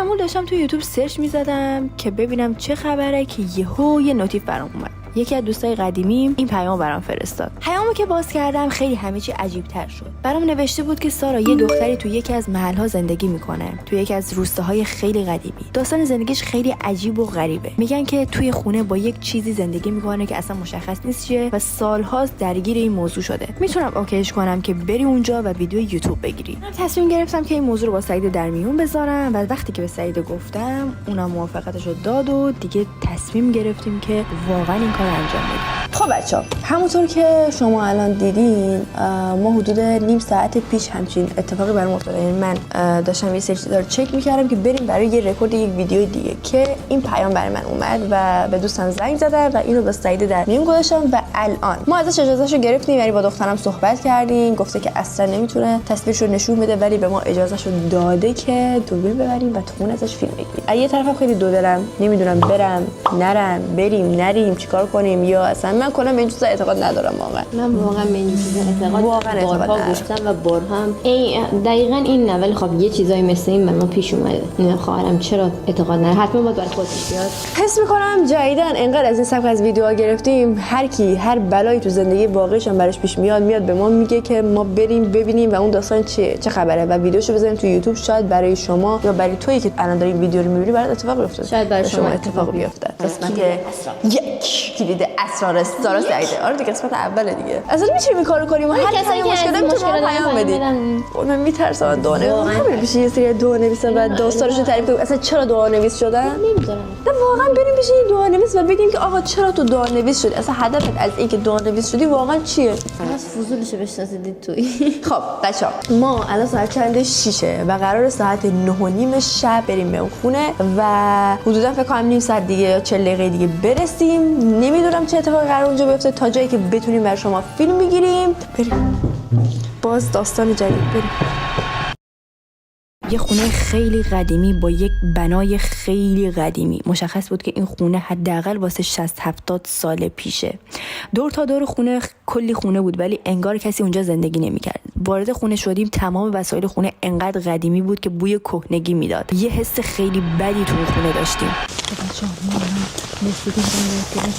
معمول داشتم تو یوتیوب سرچ می‌زدم که ببینم چه خبره که یهو یه نوتیف برام اومد. یکی از دوستای قدیمیم این پیام برام فرستاد. پیامو که باز کردم خیلی همه چی عجیب‌تر شد. برام نوشته بود که سارا یه دختری تو یکی از محل‌ها زندگی میکنه، تو یکی از روستاهای خیلی قدیمی. داستان زندگیش خیلی عجیب و غریبه. میگن که توی خونه با یک چیزی زندگی میکنه که اصلا مشخص نیست چیه و سال‌هاست درگیر این موضوع شده. میتونم اوکیش کنم که بری اونجا و ویدیو یوتیوب بگیری. تصمیم گرفتم که این موضوع رو با سعید در میون بذارم و وقتی که به سعید گفتم اونم موافقتشو داد و دیگه تصمیم گرفتیم که واقعا این کار انجام بدیم. خب بچه‌ها، همونطور که شما الان دیدین ما حدود نیم ساعت پیش همچین اتفاقی برام افتاد. یعنی من داشتم یه سری چیزا رو چک می‌کردم که بریم برای یه رکورد یک ویدیو دیگه که این پیام برای من اومد و به دوستم زنگ زدم و اینو با سعید در میون گذاشتم و الان ما ازش اجازهشو گرفتیم. یعنی با دخترم صحبت کردیم، گفته که اصلا نمیتونه تصویرشو نشون بده ولی به ما اجازهشو داده که دوربین ببریم و تو خونه ازش فیلم بگیریم. از یه طرفم خیلی دو دلم، نمیدونم برم نرم، بریم نریم، چیکار کنیم، یا اصلا من کلا به این چیزا اعتقاد ندارم واقعا. من واقعا به این چیزا اعتقاد بارها گفتم و بارها هم دقیقاً این نه، ولی خب یه چیزایی مثل این من پیش اومده. نه خواهرم چرا اعتقاد نداره، حتما باید برای خودش بیاد. حس می‌کنم جدیدن انقدر از این سبک از ویدیوها گرفتیم، هر کی هر بلایی تو زندگی واقعیش هم براش پیش میاد به ما میگه که ما بریم ببینیم و اون داستان چیه، چه خبره و ویدیوشو بذاریم تو یوتیوب. شاید برای شما یا برای تویی که الان داری این ویدیو رو می‌بینی برات اتفاق بیفته، شاید برای شما اتفاق بیفته. قسمت یک کلید اسرار سارا سعیده. آره دیگه قسمت اوله دیگه. اصلا می‌شه این کارو کنیم، هر کسی مشکل داره میتونه پیام بده. من میترسم دونه همین بشه یه سری دعانویس و داستانشو تعریف کنیم. اصلا چرا دعانویس شدن؟ نمی‌دونم. نه واقعا بریم بشه یه دعانویس و بگیم که آقا چرا تو دعانویس شدی؟ اصلا هدفت از اینکه دعانویس شدی واقعا چیه؟ از فضولش بشناسید توی. خب بچه‌ها ما الان ساعت چند؟ 6 و قرار ساعت 9:30 شب بریم به اون خونه و حدودا فکر کنم نیم ساعت دیگه یا 40 دقیقه دیگه برسیم. نمیدونم چه اتفاقی قرار اونجا بیفته تا جایی که بتونیم برای شما فیلم بگیریم. بریم باز داستان جدید. بریم. یه خونه خیلی قدیمی با یک بنای خیلی قدیمی. مشخص بود که این خونه حداقل واسه 60-70 سال پیشه. دور تا دور خونه کلی خونه بود ولی انگار کسی اونجا زندگی نمی‌کرد. وارد خونه شدیم تمام وسایل خونه انقدر قدیمی بود که بوی کهنگی میداد. یه حس خیلی بدی تو خونه داشتیم.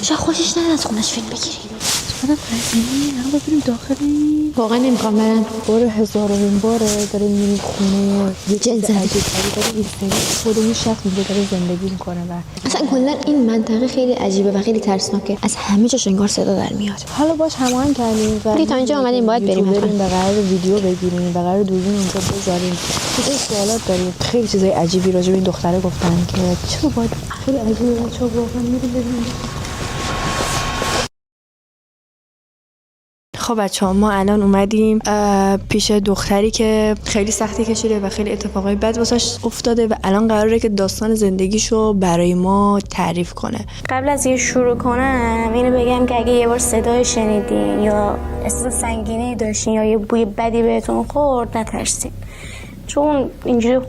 چه خوشش نیاد از خونش فیلم بگیریم. خدا قدیمی الان بریم داخلی. واقعا نمیخوام برم. بار هزارمین باره داره میریم خونه یه جنس عجیب داره این خودمون شخص اینجا داره زندگی میکنه و اصلا کلا این منطقه خیلی عجیبه و خیلی ترسناکه. از همه جاش انگار صدا در میاد. حالا باش هماهنگ کردیم و تا اینجا اومدیم باید بریم و قرار ویدیو بگیریم و قرار دوربین اونجا بذاریم. خیلی سوالات داریم، خیلی چیزای عجیبی راجع به این دختره گفتن که چرا باید خیلی عجیبه بچه‌ها واقعا میریم ببینیم. خب بچه‌ها ما الان اومدیم پیش دختری که خیلی سختی کشیده و خیلی اتفاقای بد واسش افتاده و الان قراره که داستان زندگیشو برای ما تعریف کنه. قبل از یه شروع کنم اینو بگم که اگه یه بار صدای شنیدین یا احساس سنگینی داشتین یا یه بوی بدی بهتون خورد نترسین، چون اینجوری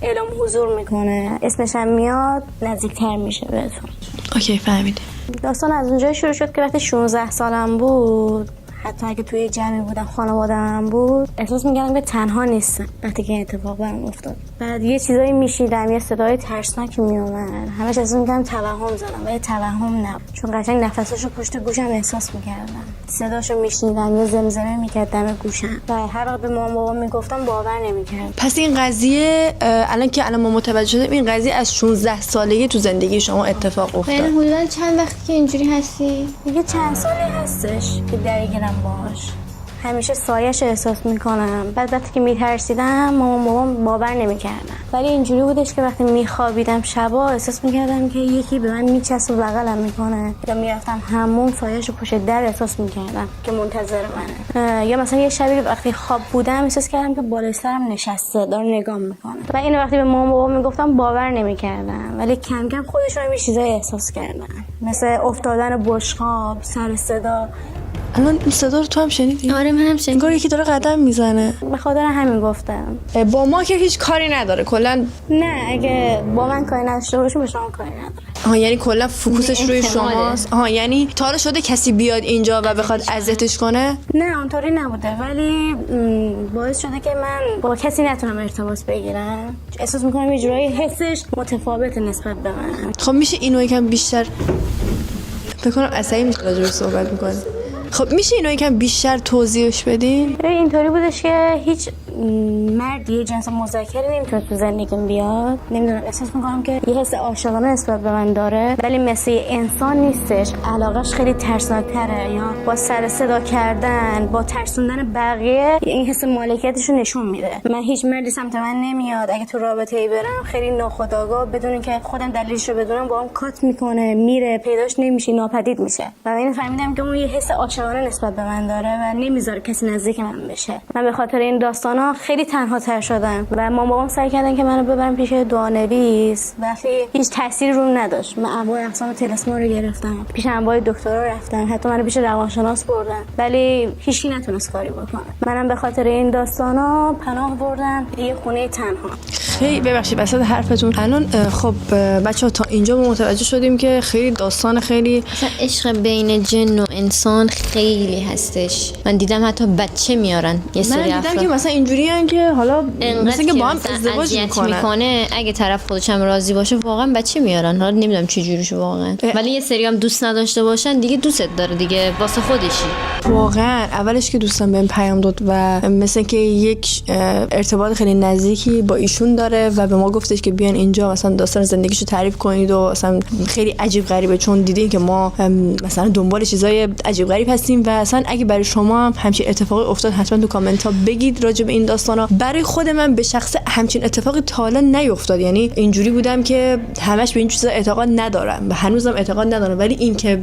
اعلام حضور میکنه، اسمش هم میاد نزدیکتر میشه بهتون. اوکی فهمیدم. داستان از اونجایی شروع شد که وقتی 16 سالم بود، حتی اگه توی جمعی بودم خانواده‌ام بود، احساس می‌کردم که تنها نیستم وقتی که این اتفاق برام افتاد. بعد یه چیزایی میشیدم، یه صدای ترسناک میومد، همش احساس می‌کردم توهم زدم ولی توهم نبود، چون قشنگ نفساشو پشت گوشم احساس می‌کردم، صداشو میشنیدم، یه زمزمه می‌کرد دم گوشم و هر وقت به مامان بابا میگفتم باور نمی‌کردم. پس این قضیه الان ما متوجه شدیم این قضیه از 16 سالگی تو زندگی شما اتفاق افتاد. یعنی حدوداً چند وقتی که اینجوری هستی؟ دیگه چند سالی هستش که درگیرم باهاش. همیشه سایه‌اش احساس میکنم. بعد وقتی که میترسیدم مامان بابام باور نمیکردن، ولی اینجوری بودش که وقتی میخوابیدم شبا احساس میکردم که یکی به من میچسبه و بغلم میکنه، یا میرفتم همون سایه‌شو پشت در احساس میکردم که منتظر منه، یا مثلا یه شبی وقتی خواب بودم احساس کردم که بالای سرم نشسته داره نگام میکنه و اینو وقتی به مامان بابام میگفتم باور نمیکردن، ولی کم کم خودشون هم یه چیزای احساس کردن، مثل افتادن بشقاب، سر صدا. الان این صدا رو تو هم شنیدی؟ آره منم شنیدم. انگار یکی داره قدم میزنه. به خاطر همین گفتم. با ما که هیچ کاری نداره کلا. نه اگه با من کاری نداشته باشه به شما کاری نداره. یعنی کلا فوکوسش روی احتماله. شماست. یعنی تا حالا شده کسی بیاد اینجا و بخواد اذیتش کنه؟ نه اونطوری نبوده ولی باعث شده که من با کسی نتونم ارتباط بگیرم. احساس میکنم یه جورایی حسش متفاوت نسبت به من. خب میشه اینو یکم بیشتر فکر کنم عصبی میشه راجع به صحبت میکنه. خب میشه اینو یکم بیشتر توضیحش بدین؟ اینطوری بودش که هیچ مردی جنس مذکری نمیتونه تو زندگیم بیاد. نمیدونم احساس میکنم که یه حس عاشقانه نسبت به من داره ولی مثل انسان نیستش. علاقش خیلی ترسناک‌تره یا با سر صدا کردن با ترسوندن بقیه این حس مالکیتش رو نشون میده. من هیچ مردی سمت من نمیاد. اگه تو رابطه‌ای برم خیلی ناخودآگاه بدون اینکه خودم دلیلش رو بدونم با هم کات میکنه میره پیداش نمیشه ناپدید میشه. و من فهمیدم که اون یه حس عاشقانه نسبت به من داره و نمیذاره کسی نزدیک من بشه. من به خاطر این داستانا خیلی تنها تر شدم و مامان بابام سعی کردن که منو ببرن پیش دعانویس ولی هیچ تأثیری روم نداشت. من انواع اقسام طلسما رو گرفتم، پیش انواع دکترا رفتم، حتی منو پیش روانشناس بردن ولی هیچکی نتونست کاری بکنه. منم به خاطر این داستانا پناه بردم یه خونه تنها. خیلی ببخشید وسط حرفتون. الان خب بچه‌ها تا اینجا ما متوجه شدیم که خیلی داستان خیلی مثلا عشق بین جن و انسان خیلی هستش. من دیدم حتی بچه میارن یه سری من افراد. دیدم که مثلا اینجوریان که حالا مثلا که با هم ازدواج میکنه اگه طرف خودش هم راضی باشه واقعا بچه میارن. حالا نمیدونم چه جوریشه واقعا ولی یه سری هم دوست نداشته باشن دیگه دوستت داره دیگه واسه خودشی. واقعا اولش که دوستم بهم پیام داد و مثلا که یک ارتباط خیلی نزدیکی با ایشون داره و به ما گفتش که بیان اینجا مثلا داستان زندگیشو تعریف کنید و مثلا خیلی عجیب غریبه چون دیدین که ما مثلا دنبال چیزای عجیب غریب هستیم و اصلا اگه برای شما هم همچین اتفاقی افتاد حتما تو کامنت ها بگید راجع به این داستانا. برای خود من به شخص همچین اتفاقی تا حالا نیفتاد. یعنی اینجوری بودم که همش به این چیزا اعتقاد ندارم و هنوزم اعتقاد ندارم ولی این که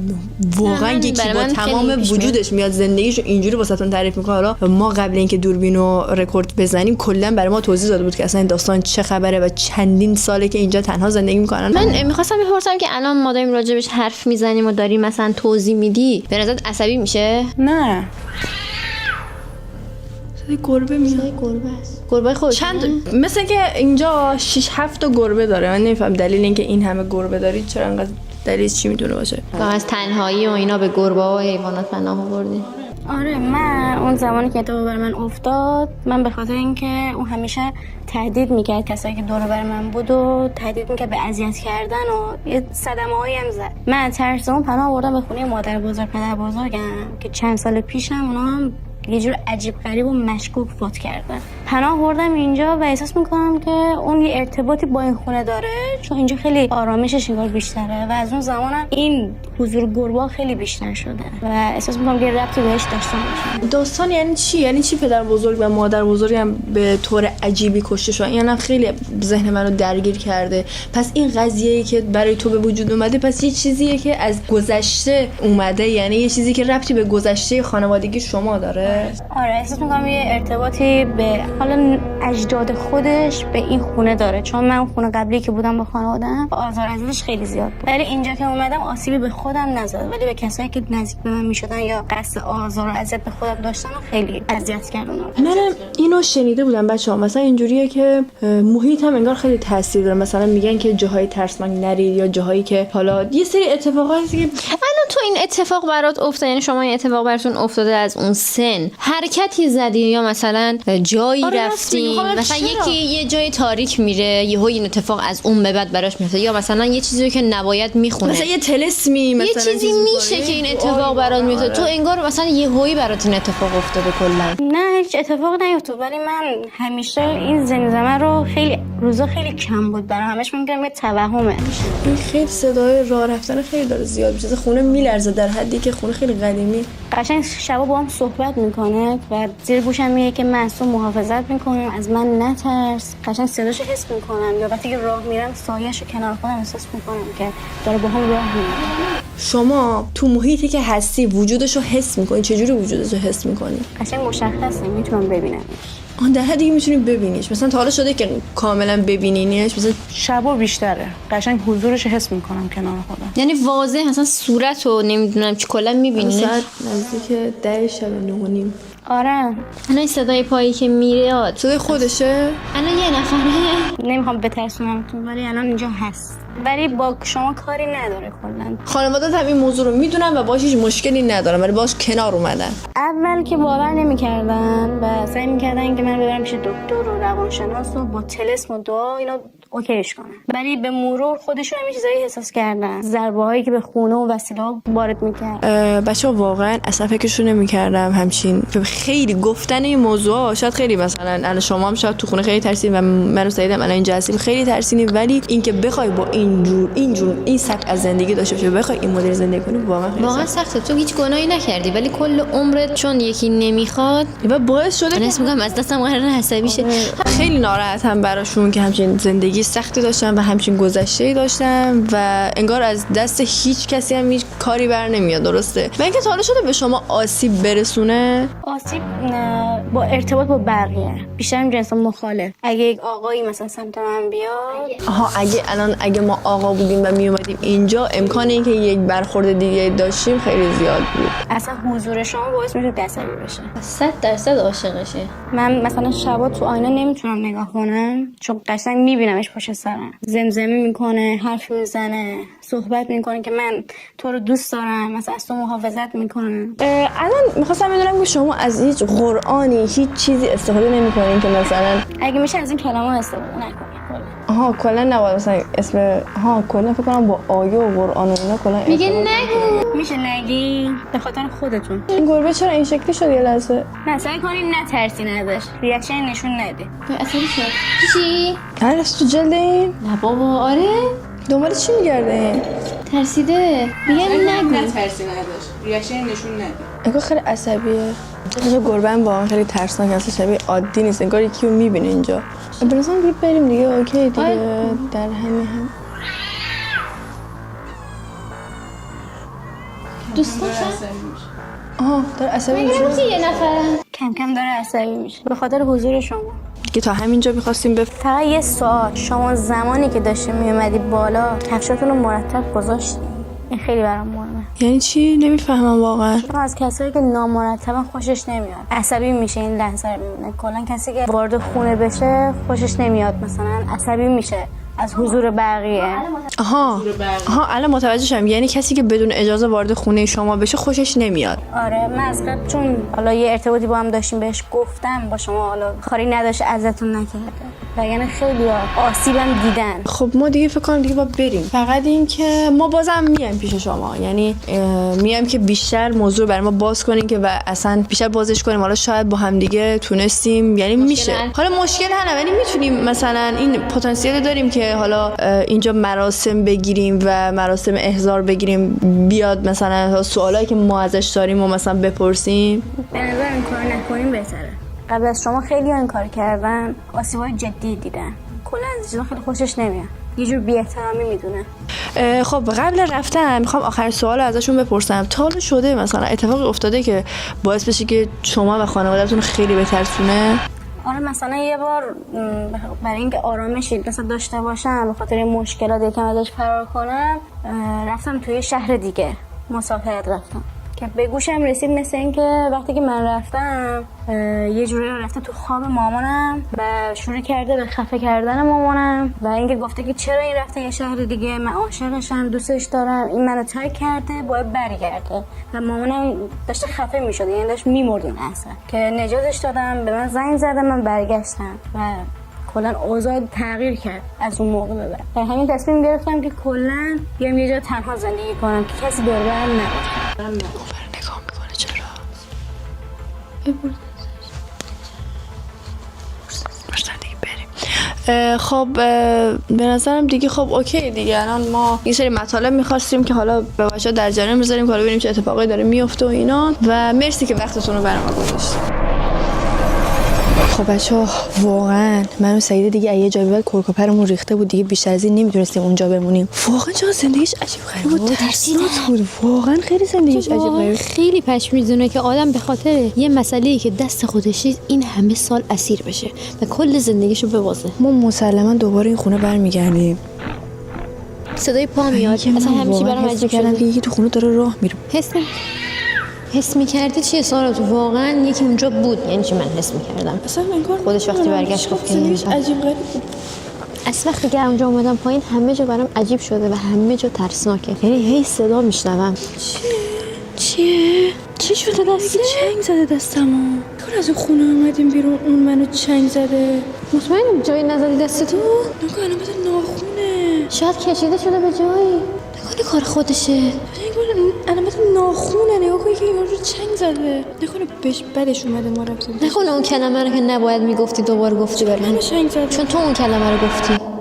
واقعا یکی با تمام وجودش میاد زندگیشو اینجوری واسهتون تعریف میکنه. حالا ما قبل اینکه دوربینو رکورد بزنیم کلا برای ما توضیح داده بود که اصلا این داستان چه خبره و چندین ساله که اینجا تنها زندگی میکنن. من میخواستم بپرسم که الان ما داریم راجبش حرف میزنیم و داریم مثلا توضیح میدی به نظرت عصبی میشه؟ نه گربه میاد. گربه است. گربه خودش چند مثلا که اینجا 6 7 تا گربه داره. من نمیفهم دلیل اینکه این همه گربه دارید چرا انقدر دلیلش چی میتونه باشه؟ از تنهایی و اینا به گربه و حیوانات پناه آوردی؟ آره من اون زمانی که اتفاق بر من افتاد من به خاطر اینکه اون همیشه تهدید میکرد کسایی که دور بر من بود و تهدید میکرد به اذیت کردن و یه صدمه‌هایی هم زد. من ترس اون پناه آوردم به خونه مادر بزرگ پدر بزرگم که چند سال پیشم اونا هم یه جور عجیب غریب و مشکوک فوت کردن. پناه بردم اینجا و احساس میکنم که اون یه ارتباطی با این خونه داره چون اینجا خیلی آرامشش انگار بیشتره و از اون زمانم این حضور گربه خیلی بیشتر شده و احساس میکنم که ربطی بهش داشته باشه. داستان یعنی چی؟ یعنی چی پدر بزرگ و مادر بزرگ هم به طور عجیبی کشته شدن؟ یعنی خیلی ذهن منو درگیر کرده. پس این قضیه‌ای که برای تو به وجود اومده پس یه چیزیه که از گذشته اومده، یعنی یه چیزی که ربطی به گذشته خانوادگی شما داره. آره احساس میکنم یه ارتباطی به حالا اجداد خودش به این خونه داره چون من خونه قبلی که بودم با خانواده‌ام آزار اذیتش خیلی زیاد بود ولی اینجا که اومدم آسیبی به خودم نزد ولی به کسایی که نزدیک به من میشدن یا قصد آزار و اذیت به خودم داشتن خیلی اذیت کردن. منم اینو شنیده بودم بچه‌ها مثلا اینجوریه که محیط هم انگار خیلی تاثیر داره. مثلا میگن که جاهای ترسناک نرید یا جاهایی که حالا یه سری اتفاقاتی که الان تو این اتفاق برات افتاد یعنی شما این اتفاق براتون افتاده از اون سن حرکتی زدی یا مثلا جایی رفتی مثلا یکی یه جای تاریک میره یهو این اتفاق از اون به بعد براش میفته یا مثلا یه چیزی که نباید میخونه مثلا یه طلسمی مثلا یه چیزی میشه که این اتفاق برات میفته تو انگار مثلا یهویی برات این اتفاق افتاده کلا. نه هیچ اتفاق نیفتاد ولی من همیشه این زمزمه رو خیلی روزا خیلی کم بود برام همش میگم یه توهمه. این خیلی صدای راه رفتن خیلی داره زیاد میشه. خونه میلرزه در حدی که خونه خیلی قدیمی. قشنگ شبا با هم صحبت میکنه و زیر گوشم میگه که من از تو محافظت میکنم از من نترس. قشنگ صداشو حس میکنم یا وقتی که راه میرم سایه‌شو کنار خودم احساس میکنم که داره با هم راه میره. شما تو محیطی که هستی وجودشو حس میکنی؟ چجوری وجودشو حس میکنی؟ قشنگ مشخصه میتونم ببینم. در حدی که میتونی ببینیش. مثلا تا حالا شده که کاملا ببینینیش؟ مثلا شبا بیشتره، قشنگ حضورش حس میکنم کنار خودم. یعنی واضح مثلا صورت رو نمیدونم چی کلا میبینی؟ ساعت نزدیک 10 شب 9:30. آره الان این صدای پایی که میاد صدای خودشه؟ الان یه نفره. نمیخوام بترسونمتون ولی الان اینجا هست، ولی با شما کاری نداره کلا. خانواده‌ات هم این موضوع رو میدونن و باهاش هیچ مشکلی ندارن ولی باهاش کنار اومدن. اول که باور نمیکردن و سعی میکردن که من ببرم پیش دکتر و روانشناس و با طلسم و دعا اینا اوکیش کنن، ولی به مرور خودشون هم چیزایی احساس کردن، ضربه هایی که به خونه و وسیله وارد میکرد. بچه‌ها واقعا اصلا فکرشو نمی‌کردم همچین خیلی گفتن این موضوع. شاید خیلی مثلا الان شما هم شاید تو خونه خیلی ترسیدین و من و سعیدم الان اینجا هستیم خیلی ترسیدیم، ولی اینکه بخوای با این سبک از زندگی داشته باشی، بخوای این مدل زندگی کنی، واقعا سخته. تو هیچ گناهی نکردی ولی کل عمرت چون یکی نمیخواد و باعث شده من اسم میگم از دستم قرار عصبی شه. خیلی ناراحتم براشون که همچین زندگی سختی داشتن و همچین گذشته‌ای داشتن و انگار از دست هیچ کسی هم هیچ کاری بر نمیاد. درسته؟ و اینکه تا حالا شده به شما آسیب برسونه؟ آسیب با ارتباط با بقیه، بیشتر جنس مخالف. اگه یک آقایی مثلا سمت من بیاد، اگه ما آقا بودیم و می اومدیم اینجا، امکان اینکه یک برخورد دیگه داشتیم خیلی زیاد بود. اصلا حضور شما باعث میشه عصبی بشه. 100% عاشقشه. من مثلا شبا تو آینه نمیتونم نگاه کنم چون قشنگ میبینمش پشت سرم، زمزمه میکنه، حرف میزنه، صحبت میکنه که من تو رو دوست دارم، مثلا از تو محافظت میکنم. الان میخواستم بدونم که شما از هیچ قرآنی هیچ چیزی استفاده نمیکنین که مثلا اگه میشه از این کلمات استفاده نکنید. کلا نباید مثلا کلا فکر کنم با آیه و قرآن و اینا کلا میگه نگو. میشه نگی به خاطر خودتون. این گربه چرا این شکلی شد؟ یه لحظه سعی کنین نترسین ازش، ریاکشن نشون ندی. اصلا شد چی؟ هرس تو جلد این؟ نه بابا. آره دنبال چی میگرده این؟ ترسیده. میگه نگو. نترسین ازش، ریاکشن نشون ندی. انگار خیلی عصبیه. گربه هم واقعا خیلی ترسناک هست، شبیه عادی نیست، انگار یکی رو میبینه اینجا. برسان دیگه بریم دیگه. اوکی دیگه. در همین هم دوستان داره عصبی میشه. یه نفر کم کم داره عصبی میشه به خاطر حضور شما. دیگه تا همینجا می‌خواستیم فقط یه سوال، شما زمانی که داشتی میومدی بالا کفشاتون رو مرتب گذاشتین؟ این خیلی برام مهمه. یعنی چی؟ نمیفهمم واقعا. از کسایی که نامرتبا خوشش نمیاد، عصبی میشه، این لحظه رو میبینه. کلا کسی که وارد خونه بشه خوشش نمیاد، مثلا عصبی میشه از حضور بقیه. الان متوجه شدم. یعنی کسی که بدون اجازه وارد خونه شما بشه خوشش نمیاد. آره من از قبل چون حالا یه ارتباطی با هم داشتیم بهش گفتم با شما حالا کاری نداشت ازتون نکرده و یعنی خیلی آسیبم دیدن. خب ما دیگه فکر کنم دیگه باید بریم. فقط این که ما بازم میایم پیش شما، یعنی میایم که بیشتر موضوع برای ما باز کنین که و اصلا بیشتر بازش کنیم. حالا شاید با هم دیگه تونستیم، یعنی میشه. حالا مشکل هست ولی میتونیم مثلا این پتانسیل داریم که حالا اینجا مراسم بگیریم و مراسم احضار بگیریم، بیاد مثلا سوالایی که ما ازش داریم و مثلا بپرسیم. به نظر این کار نکنیم بهتره. قبل از شما خیلی این کار کردن، آسیبای جدی دیدن، کلا از چیزا خیلی خوشش نمیاد، یه جور بی‌احترامی میدونه. خب قبل رفتن میخوام آخر سوال ازشون بپرسم. تا حالا شده مثلا اتفاقی افتاده که باعث بشه که شما و خانواده‌تون خیلی بترسونه؟ آره مثلا یه بار برای اینکه آرامشی مثلا داشته باشم به خاطر مشکلات یکم ازش فرار کنم، رفتم توی شهر دیگه مسافرت رفتم که به گوشم رسید مثل اینکه وقتی که من رفتم یه جوری رفته تو خواب مامانم و شروع کرده به خفه کردن مامانم و اینکه گفته که چرا این رفته یه شهر دیگه، من عاشقشم، دوستش دارم، این منو ترک کرده، باید برگرده. و مامانم داشته خفه میشد، یعنی داشت میمرد این اصلا که نجاتش دادم، به من زنگ زدم، من برگشتم و کلا اوضاع تغییر کرد از اون موقع به بعد. و همین تصمیم گرفتم که کلا بیام یه جا تنها زندگی کنم که کسی دور برم نباشه. نگاه میکنه چرا؟ خب به نظرم دیگه خب اوکی دیگه. الان ما یه سری مطالب می‌خواستیم که حالا به بچه‌ها در جریان بذاریم که حالا ببینیم چه اتفاقی داره میفته و اینا. و مرسی که وقتتون رو برام گذاشتید. خب بچه‌ها واقعا من و سعید دیگه یه جایی بعد کرکوپرمون ریخته بود دیگه، بیشتر از این نمیتونستیم اونجا بمونیم. واقعا چقدر زندگیش عجیب غریب بود، ترسناک بود. واقعا خیلی زندگیش عجیب غریب. خیلی پشیمونه که آدم به خاطر یه مسئله‌ای که دست خودش این همه سال اسیر بشه و کل زندگیشو ببازه. ما مسلما دوباره این خونه برمیگردیم. صدای پا میاد. اصلا همیشه برام عجیب کردم که یکی تو خونه داره راه میره. حس می‌کردی چیه سارا؟ تو واقعا یکی اونجا بود؟ یعنی چی من حس می‌کردم؟ اصلا انگار خودش وقتی برگشت گفت که عجیب غریب بود. از وقتی که اونجا اومدم پایین همه جا برام عجیب شده و همه جا ترسناکه. یعنی هی صدا میشنوم. چیه؟ چی شده دسته؟ چنگ زده دستمو. کار از اون خونه اومدیم بیرون اون منو چنگ زده. مطمئنم جایی نزدی دستتو؟ نگاه علامت ناخونه. شاید کشیده شده به جایی. نکنه کار خودشه. نگاه علامت ناخونه. نگاه کنی که یارو رو چنگ زده. نکنه بهش بدش اومده ما رفتیم. نکنه اون کلمه رو که نباید میگفتی دوباره گفتی برام. چنگ زده. چون تو اون کلمه رو گفتی.